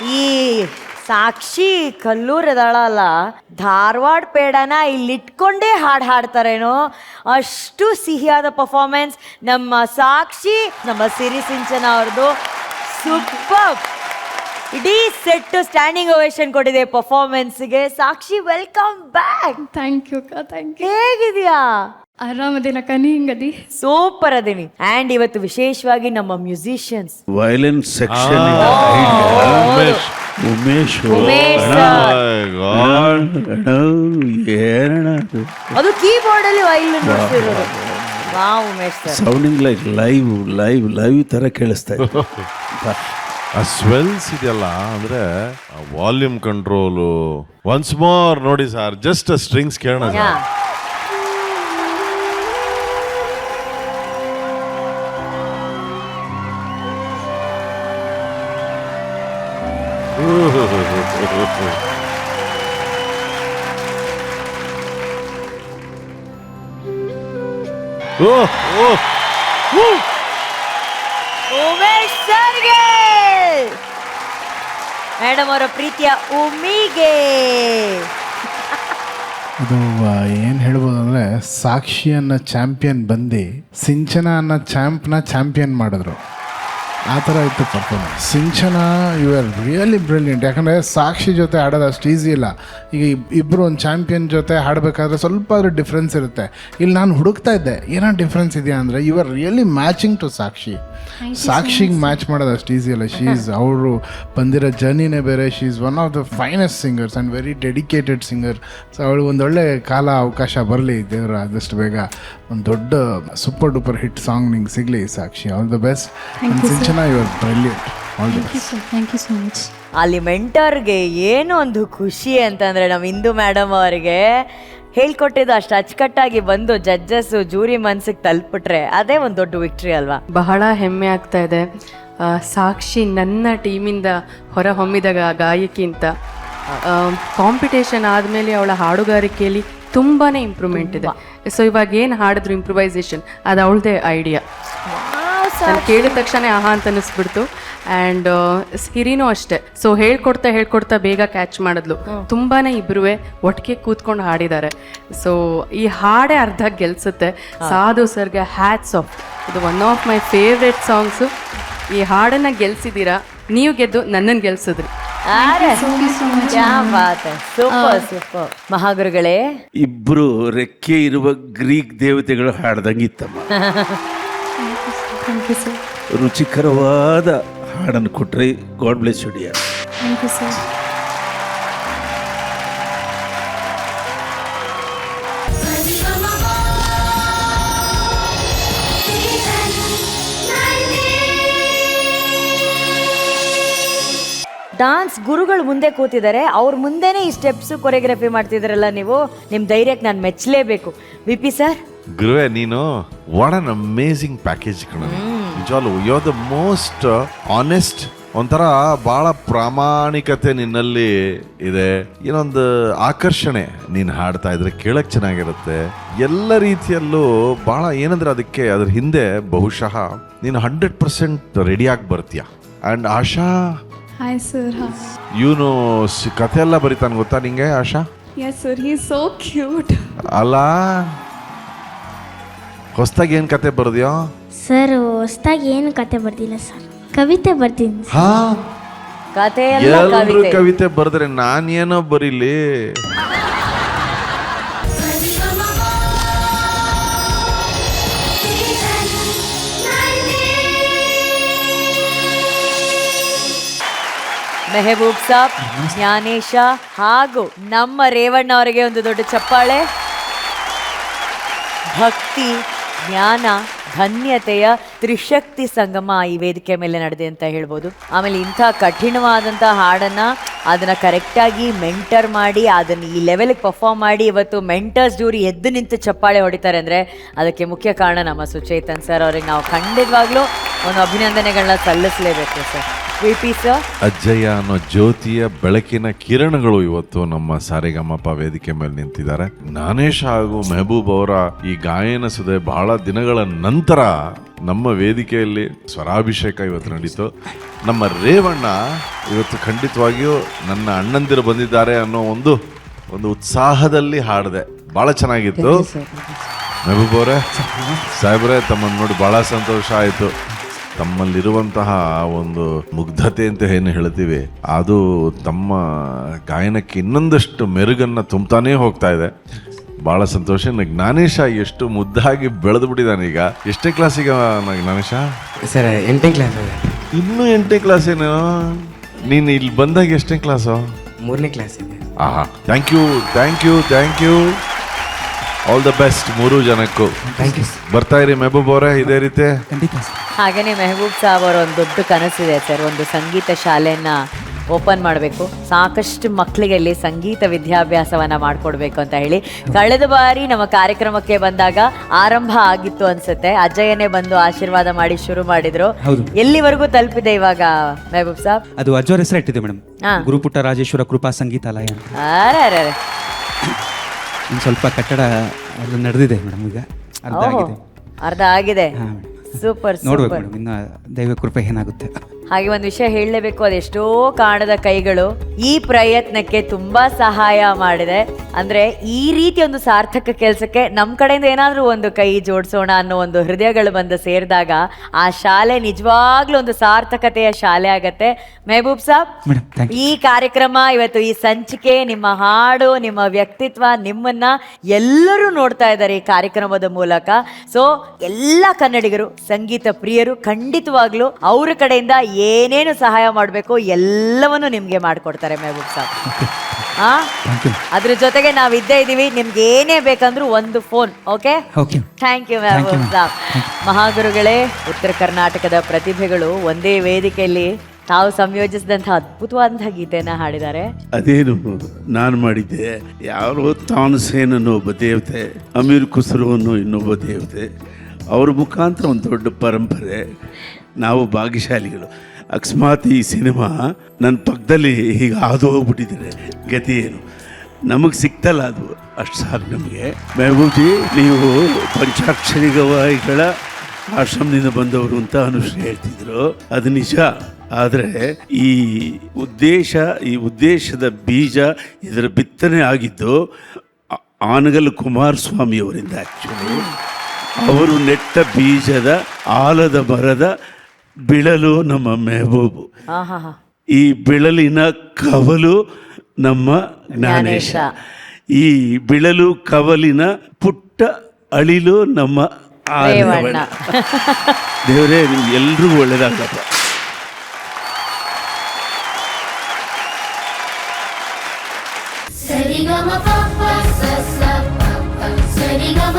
ಈ ಸಾಕ್ಷಿ ಕಲ್ಲೂರದಳಲ್ಲ ಧಾರವಾಡ ಪೇಡನ ಇಲ್ಲಿಟ್ಕೊಂಡೇ ಹಾಡು ಹಾಡ್ತಾರೇನೋ ಅಷ್ಟು ಸಿಹಿಯಾದ ಪರ್ಫಾರ್ಮೆನ್ಸ್ ನಮ್ಮ ಸಾಕ್ಷಿ ನಮ್ಮ ಸಿರಿ ಸಿಂಚನ ಅವ್ರದ್ದು ಸೂಪರ್. ಇಡೀ ಸೆಟ್ ಸ್ಟ್ಯಾಂಡಿಂಗ್ ಓವೇಷನ್ ಕೊಟ್ಟಿದೆ ಪರ್ಫಾರ್ಮೆನ್ಸ್ಗೆ. ಸಾಕ್ಷಿ ವೆಲ್ಕಮ್ ಬ್ಯಾಕ್. ಥ್ಯಾಂಕ್ ಯು ಅಕ್ಕ, ಥ್ಯಾಂಕ್ ಯು. ಹೇಗಿದ್ಯಾ? ಆರಾಮದೇನಕ್ಕ, ನೀ ಹಿಂಗದಿ? ಸೂಪರ್ ಅದೀನಿ. ಅಂಡ್ ಇವತ್ತು ವಿಶೇಷವಾಗಿ ನಮ್ಮ ಮ್ಯೂಸಿಷಿಯನ್ಸ್ ವಯಲಿನ್ ಸೆಕ್ಷನ್ ಉಮೇಶ್ ಏನಣ್ಣ ಅದು ಕೀಬೋರ್ಡ್ ಅಲ್ಲಿ ವೈಲಿನ್ ನುಡಿಸಿರೋದು. Wow Umesh sir, sounding like live live live ತರ ಕೇಳಿಸ್ತಾ ಇದೆ. ಆ ಸ್ವೆಲ್ಸ್ ಇದೆಯಲ್ಲ ಅಂದ್ರೆ ವಾಲ್ಯೂಮ್ ಕಂಟ್ರೋಲು ಒನ್ಸ್ ಮೋರ್ ನೋಡಿ ಸರ್, ಜಸ್ಟ್ ಸ್ಟ್ರಿಂಗ್ಸ್ ಕೇಳೋಣ ಯಾ ಸರ್. ಉಮೇಶ್ ಸರ್ಗೆ ಮೇಡಮ್ ಅವರ ಪ್ರೀತಿಯ ಉಮಿಗೆ ಇದು ಏನು ಹೇಳ್ಬೋದು ಅಂದರೆ ಸಾಕ್ಷಿ ಅನ್ನೋ ಚಾಂಪಿಯನ್ ಬಂದು ಸಿಂಚನ ಅನ್ನೋ ಚಾಂಪಿಯನ್ ಮಾಡಿದ್ರು. ಆ ಥರ ಇತ್ತು performance. Sinchana you are really brilliant. ಯಾಕಂದರೆ ಸಾಕ್ಷಿ ಜೊತೆ ಆಡೋದು ಅಷ್ಟು ಈಸಿ ಇಲ್ಲ. ಈಗ ಇಬ್ಬರು ಒಂದು ಚಾಂಪಿಯನ್ ಜೊತೆ ಹಾಡಬೇಕಾದ್ರೆ ಸ್ವಲ್ಪ ಆದರೂ ಡಿಫ್ರೆನ್ಸ್ ಇರುತ್ತೆ. ಇಲ್ಲಿ ನಾನು ಹುಡುಕ್ತಾ ಇದ್ದೆ ಏನೋ ಡಿಫ್ರೆನ್ಸ್ ಇದೆಯಾ ಅಂದರೆ you are really matching to Sakshi. ಸಾಕ್ಷಿಗೆ ಮ್ಯಾಚ್ ಮಾಡೋದು ಅಷ್ಟು ಈಸಿ ಅಲ್ಲ. ಶೀ ಈಸ್ ಅವರು ಬಂದಿರೋ ಜರ್ನಿನೇ ಬೇರೆ. She is one of the finest singers and very dedicated singer. So ಅವಳು ಒಂದೊಳ್ಳೆ ಕಾಲ ಅವಕಾಶ ಬರಲಿ ದೇವರು ಆದಷ್ಟು ಬೇಗ ಒಂದು ದೊಡ್ಡ ಸೂಪರ್ ಡೂಪರ್ ಹಿಟ್ ಸಾಂಗ್ ನಿಂಗೆ ಸಿಗಲಿ Sakshi. All the best. Sinchana you are brilliant. All the best. Thank you so much. ಅಲ್ಲಿ ಮೆಂಟರ್ಗೆ ಏನು ಒಂದು ಖುಷಿ ಅಂತಂದರೆ ನಮ್ಮ ಇಂದು ಮೇಡಮ್ ಅವರಿಗೆ ಹೇಳ್ಕೊಟ್ಟಿದ್ದು ಅಷ್ಟು ಅಚ್ಚುಕಟ್ಟಾಗಿ ಬಂದು ಜಡ್ಜಸ್ ಜೂರಿ ಮನ್ಸಿಗೆ ತಲುಪಿಟ್ರೆ ಅದೇ ಒಂದು ದೊಡ್ಡ ವಿಕ್ಟ್ರಿ ಅಲ್ವಾ? ಬಹಳ ಹೆಮ್ಮೆ ಆಗ್ತಾ ಇದೆ. ಸಾಕ್ಷಿ ನನ್ನ ಟೀಮಿಂದ ಹೊರಹೊಮ್ಮಿದ ಗಾಯಕಿ ಅಂತ. ಕಾಂಪಿಟೇಷನ್ ಆದಮೇಲೆ ಅವಳ ಹಾಡುಗಾರಿಕೆಯಲ್ಲಿ ತುಂಬಾ ಇಂಪ್ರೂವ್ಮೆಂಟ್ ಇದೆ. ಸೊ ಇವಾಗ ಏನು ಹಾಡಿದ್ರು ಇಂಪ್ರೂವೈಸೇಷನ್ ಅದು ಅವಳದೇ ಐಡಿಯಾ. ನಾನು ಕೇಳಿದ ತಕ್ಷಣ ಆಹಾ ಅಂತ ಅನ್ನಿಸ್ಬಿಡ್ತು. ಆ್ಯಂಡ್ ಹಿರಿನೂ ಅಷ್ಟೇ. ಸೊ ಹೇಳ್ಕೊಡ್ತಾ ಬೇಗ ಕ್ಯಾಚ್ ಮಾಡಿದ್ಲು. ತುಂಬಾ ಇಬ್ಬರೂ ಒಟ್ಟಿಗೆ ಕೂತ್ಕೊಂಡು ಹಾಡಿದ್ದಾರೆ. ಸೊ ಈ ಹಾಡೇ ಅರ್ಧ ಗೆಲ್ಸುತ್ತೆ. ಸಾಧು ಸರ್ಗೆ ಹ್ಯಾಟ್ಸ್ ಆಫ್. ಇದು one of my favourite songs. ಈ ಹಾಡನ್ನು ಗೆಲ್ಸಿದ್ದೀರಾ, ನೀವು ಗೆದ್ದು ನನ್ನನ್ನು ಗೆಲ್ಸಿದ್ರಿ. ಸೂಪರ್ ಮಹಾಗುರುಗಳೇ, ಇಬ್ರು ರೆಕ್ಕೆ ಇರುವ ಗ್ರೀಕ್ ದೇವತೆಗಳು ಹಾಡ್ದಂಗಿತ್ತಮ್ಮ. Thank you sir. ರುಚಿಕರವಾದ ಹಾಡನ್ನು ಕೊಟ್ರಿ. God bless you dear. Thank you sir. Dance ಗುರುಗಳು ಮುಂದೆ ಕೂತಿದ್ದಾರೆ, ಅವ್ರ ಮುಂದೆನೇ ಈ ಸ್ಟೆಪ್ಸ್ ಕೊರಿಯೋಗ್ರಫಿ ಮಾಡ್ತಿದ್ರಲ್ಲ ನೀವು. ನಿಮ್ಮ ಧೈರ್ಯಕ್ಕೆ ನಾನು ಮೆಚ್ಚಲೇಬೇಕು. ವಿಪಿ ಸರ್, ಗುರುವೆ ನೀನು ವಾಟ್ ಅನ್ ಅಮೇಸಿಂಗ್ ಪ್ಯಾಕೇಜ್ ಕಣ. ನಿಜವಾಗ್ಲೂ you are the most honest. ಒಂಥರ ಬಹಳ ಪ್ರಾಮಾಣಿಕತೆ ನಿನ್ನಲ್ಲಿ ಇದೆ. ಏನೊಂದು ಆಕರ್ಷಣೆ. ನೀನು ಹಾಡ್ತಾ ಇದ್ರೆ ಕೇಳಕ್ ಚೆನ್ನಾಗಿರುತ್ತೆ. ಎಲ್ಲ ರೀತಿಯಲ್ಲೂ ಬಹಳ ಏನಂದ್ರೆ ಅದಕ್ಕೆ ಅದ್ರ ಹಿಂದೆ ಬಹುಶಃ ನೀನು 100% ರೆಡಿಯಾಗಿ ಬರ್ತೀಯ. And Asha, hi sir. ಇವನು ಕಥೆ ಎಲ್ಲ ಬರೀತಾನೆ ಗೊತ್ತಾ ನಿಂಗೆ Asha? Yes sir, he is so cute. ಅಲ್ಲ, ಹೊಸ್ದಾಗಿ ಏನ್ ಕತೆ ಬರ್ದ್ಯೋ? ಸರ್ ಹೊಸ್ದಾಗಿ ಏನು ಕತೆ ಬರ್ದಿಲ್ಲ ಸರ್, ಕವಿತೆ ಬರ್ತೀನಿ. ಹಾ, ಕತೆ ಎಲ್ಲ ಎಲ್ರು ಕವಿತೆ. ಕವಿತೆ ಬರ್ದ್ರೆ ನಾನೇನೋ ಬರೀಲಿ. ಮೆಹಬೂಬ್ ಸಾಬ್, ಜ್ಞಾನೇಶ ಹಾಗೂ ನಮ್ಮ ರೇವಣ್ಣ ಅವರಿಗೆ ಒಂದು ದೊಡ್ಡ ಚಪ್ಪಾಳೆ. ಭಕ್ತಿ, ಜ್ಞಾನ, ಧನ್ಯತೆಯ ತ್ರಿಶಕ್ತಿ ಸಂಗಮ ಈ ವೇದಿಕೆ ಮೇಲೆ ನಡೆದೆ ಅಂತ ಹೇಳ್ಬೋದು. ಆಮೇಲೆ ಇಂಥ ಕಠಿಣವಾದಂಥ ಹಾಡನ್ನು ಅದನ್ನು ಕರೆಕ್ಟಾಗಿ ಮೆಂಟರ್ ಮಾಡಿ ಅದನ್ನು ಈ ಲೆವೆಲ್ಗೆ ಪರ್ಫಾರ್ಮ್ ಮಾಡಿ ಇವತ್ತು ಮೆಂಟರ್ಸ್ ಜೂರಿ ಎದ್ದು ನಿಂತು ಚಪ್ಪಾಳೆ ಹೊಡಿತಾರೆ ಅಂದರೆ ಅದಕ್ಕೆ ಮುಖ್ಯ ಕಾರಣ ನಮ್ಮ ಸುಚೇತನ್ ಸರ್. ಅವ್ರಿಗೆ ನಾವು ಖಂಡಿತವಾಗ್ಲೂ ಒಂದು ಅಭಿನಂದನೆಗಳನ್ನ ಸಲ್ಲಿಸಲೇಬೇಕು ಸರ್. VP sir. ಅಜ್ಜಯ್ಯ ಅನ್ನೋ ಜ್ಯೋತಿಯ ಬೆಳಕಿನ ಕಿರಣಗಳು ಇವತ್ತು ನಮ್ಮ ಸಾರೆಗಮಪ ವೇದಿಕೆ ಮೇಲೆ ನಿಂತಿದ್ದಾರೆ. ಜ್ಞಾನೇಶ್ ಹಾಗೂ ಮೆಹಬೂಬ್ ಅವರ ಈ ಗಾಯನ ಸುದೆ ಬಹಳ ದಿನಗಳ ನಂತರ ನಮ್ಮ ವೇದಿಕೆಯಲ್ಲಿ ಸ್ವರಾಭಿಷೇಕ ಇವತ್ತು ನಡೀತು. ನಮ್ಮ ರೇವಣ್ಣ ಇವತ್ತು ಖಂಡಿತವಾಗಿಯೂ ನನ್ನ ಅಣ್ಣಂದಿರು ಬಂದಿದ್ದಾರೆ ಅನ್ನೋ ಒಂದು ಉತ್ಸಾಹದಲ್ಲಿ ಹಾಡಿದೆ. ಬಹಳ ಚೆನ್ನಾಗಿತ್ತು. ಮೆಹಬೂಬ್ ಅವರೇ, ಸಾಹೇಬ್ರೆ, ತಮ್ಮನ್ನು ನೋಡಿ ಬಹಳ ಸಂತೋಷ ಆಯಿತು. ತಮ್ಮಲ್ಲಿರುವಂತಹ ಒಂದು ಮುಗ್ಧತೆ ಅಂತ ಏನು ಹೇಳ್ತೀವಿ, ಅದು ತಮ್ಮ ಗಾಯನಕ್ಕೆ ಇನ್ನೊಂದಷ್ಟು ಮೆರುಗನ್ನು ತುಂಬ್ತಾನೇ ಹೋಗ್ತಾ ಇದೆ. ಬಹಳ ಸಂತೋಷ. ಜ್ಞಾನೇಶ ಎಷ್ಟು ಮುದ್ದಾಗಿ ಬೆಳೆದು ಬಿಟ್ಟಿದ್ದಾನೆ ಈಗ. ಎಷ್ಟೇ ಕ್ಲಾಸಿಗೆ ಜ್ಞಾನೇಶ? Sir 8ನೇ class. ಇನ್ನೂ 8ನೇ ಕ್ಲಾಸ್ ಏನು? ನೀನು ಇಲ್ಲಿ ಬಂದಾಗ ಎಷ್ಟನೇ ಕ್ಲಾಸು? 3ನೇ ಕ್ಲಾಸ್ ಇದೆ. ಆಹಾ, thank you. All the best ಮೂರು ಜನಕ್ಕೂ. Thank you. ಬರ್ತಾ ಇರಿ ಮೆಹಬೂಬ್ ಅವರೇ, ಇದೇ ರೀತಿ. ಖಂಡಿತ ಸರ್. ಹಾಗೆಯೇ ಮೆಹಬೂಬ್ ಸಾಬ್ ಅವರ ಒಂದು ದೊಡ್ಡ ಕನಸಿದೆ ಸರ್, ಒಂದು ಸಂಗೀತ ಶಾಲೆಯನ್ನ ಓಪನ್ ಮಾಡಬೇಕು, ಸಾಕಷ್ಟು ಮಕ್ಕಳಿಗೆ ಇಲ್ಲಿ ಸಂಗೀತ ವಿದ್ಯಾಭ್ಯಾಸವನ್ನ ಮಾಡಿಕೊಡ್ಬೇಕು ಅಂತ ಹೇಳಿ. ಕಳೆದ ಬಾರಿ ನಮ್ಮ ಕಾರ್ಯಕ್ರಮಕ್ಕೆ ಬಂದಾಗ ಆರಂಭ ಆಗಿತ್ತು ಅನ್ಸುತ್ತೆ, ಅಜ್ಜಯ್ಯನೇ ಬಂದು ಆಶೀರ್ವಾದ ಮಾಡಿ ಶುರು ಮಾಡಿದ್ರು. ಎಲ್ಲಿವರೆಗೂ ತಲುಪಿದೆ ಇವಾಗ ಮೆಹಬೂಬ್ ಸಾಬ್? ಅದು ಅಜ್ಜೋರ್ ಹೆಸರು ಇಟ್ಟಿದೆ ಮೇಡಮ್, ಹಾ. ಗುರುಪುಟ್ಟ ರಾಜೇಶ್ವರ ಕೃಪಾ ಸಂಗೀತಾಲಯ. ಅರೆ ಇನ್ನು ಸ್ವಲ್ಪ ಕಟ್ಟಡ ಅದು ನಡೆದಿದೆ ಮೇಡಮ್, ಈಗ ಅರ್ಧ ಆಗಿದೆ. ಅರ್ಧ ಆಗಿದೆ. ಹಾ ಮೇಡಮ್, ಸೂಪರ್ ನೋಡ್ಬೇಕು ಸೂಪರ್. ಮೇಡಮ್, ಇನ್ನು ದೈವ ಕೃಪೆ ಏನಾಗುತ್ತೆ. ಹಾಗೆ ಒಂದು ವಿಷಯ ಹೇಳಲೇಬೇಕು, ಅದೆಷ್ಟೋ ಕಾಣದ ಕೈಗಳು ಈ ಪ್ರಯತ್ನಕ್ಕೆ ತುಂಬಾ ಸಹಾಯ ಮಾಡಿದೆ. ಅಂದ್ರೆ ಈ ರೀತಿ ಒಂದು ಸಾರ್ಥಕ ಕೆಲಸಕ್ಕೆ ನಮ್ಮ ಕಡೆಯಿಂದ ಏನಾದ್ರೂ ಒಂದು ಕೈ ಜೋಡಿಸೋಣ ಅನ್ನೋ ಒಂದು ಹೃದಯಗಳು ಬಂದು ಸೇರಿದಾಗ ಆ ಶಾಲೆ ನಿಜವಾಗ್ಲೂ ಒಂದು ಸಾರ್ಥಕತೆಯ ಶಾಲೆ ಆಗತ್ತೆ. ಮೆಹಬೂಬ್ ಸಾಬ್, ಈ ಕಾರ್ಯಕ್ರಮ ಇವತ್ತು ಈ ಸಂಚಿಕೆ, ನಿಮ್ಮ ಹಾಡು, ನಿಮ್ಮ ವ್ಯಕ್ತಿತ್ವ, ನಿಮ್ಮನ್ನ ಎಲ್ಲರೂ ನೋಡ್ತಾ ಇದ್ದಾರೆ ಈ ಕಾರ್ಯಕ್ರಮದ ಮೂಲಕ. ಸೊ ಎಲ್ಲ ಕನ್ನಡಿಗರು, ಸಂಗೀತ ಪ್ರಿಯರು ಖಂಡಿತವಾಗ್ಲೂ ಅವ್ರ ಕಡೆಯಿಂದ ಏನೇನು ಸಹಾಯ ಮಾಡಬೇಕು ಎಲ್ಲವನ್ನು ನಿಮ್ಗೆ ಮಾಡ್ಕೊಡ್ತಾರೆ ಮೆಹಬೂಬ್ ಸಾಬ್. ಅದ್ರ ಜೊತೆಗೆ ನಾವ್ ಇದ್ದೇ ಇದೀವಿ, ನಿಮ್ಗೆ ಏನೇ ಬೇಕಂದ್ರೂ ಒಂದು phone. Okay, thank you Mehboob saab. ಮಹಾಗುರುಗಳೇ, ಉತ್ತರ ಕರ್ನಾಟಕದ ಪ್ರತಿಭೆಗಳು ಒಂದೇ ವೇದಿಕೆಯಲ್ಲಿ ತಾವು ಸಂಯೋಜಿಸಿದಂತಹ ಅದ್ಭುತವಾದಂತಹ ಗೀತೆಯನ್ನ ಹಾಡಿದ್ದಾರೆ. ಅದೇನು ನಾನು ಮಾಡಿದ್ದೆ, ಯಾರೋ ತಾನ್ಸೇನ್ ಅನ್ನೋ ಒಬ್ಬ ದೇವತೆ, ಅಮೀರ್ ಖುಸ್ರು ಅನ್ನೋ ಇನ್ನೊಬ್ಬ ದೇವತೆ, ಅವ್ರ ಮುಖಾಂತರ ಒಂದು ದೊಡ್ಡ ಪರಂಪರೆ. ನಾವು ಭಾಗ್ಯಶಾಲಿಗಳು. ಅಕಸ್ಮಾತ್ ಈ ಸಿನಿಮಾ ನನ್ನ ಪಕ್ಕದಲ್ಲಿ ಹೀಗೆ ಹಾದು ಹೋಗ್ಬಿಟ್ಟಿದ್ದಾರೆ, ಗತಿ ಏನು? ನಮಗೆ ಸಿಕ್ತಲ್ಲ, ಅದು ಅಷ್ಟು ಸಾಕು ನಮಗೆ. ಮೆಹಬೂಬ್ಜಿ, ನೀವು ಪಂಚಾಕ್ಷರಿ ಗವಾಯಿಗಳ ಆಶ್ರಮದಿಂದ ಬಂದವರು ಅಂತ ಅನುಶ್ರೀ ಹೇಳ್ತಿದ್ರು, ಅದು ನಿಜ. ಆದರೆ ಈ ಉದ್ದೇಶದ ಬೀಜ, ಇದರ ಬಿತ್ತನೆ ಆಗಿದ್ದು ಆನಗಲ್ ಕುಮಾರಸ್ವಾಮಿ ಅವರಿಂದ. ಆ್ಯಕ್ಚುಲಿ ಅವರು ನೆಟ್ಟ ಬೀಜದ ಆಲದ ಮರದ ಬಿಳಲು ನಮ್ಮ ಮೆಹಬೂಬು, ಈ ಬಿಳಲಿನ ಕವಲು ನಮ್ಮ ಜ್ಞಾನೇಶ, ಈ ಬಿಳಲು ಕವಲಿನ ಪುಟ್ಟ ಅಳಿಲು ನಮ್ಮ ರೇವಣ್ಣ. ದೇವರೇ, ನಿಮ್ಗೆ ಎಲ್ರಿಗೂ ಒಳ್ಳೇದಾಗಪ್ಪ. ಸರಿಗಮ ಪಪ್ಪ ಸಸ ಪಪ್ಪ ಸರಿಗಮ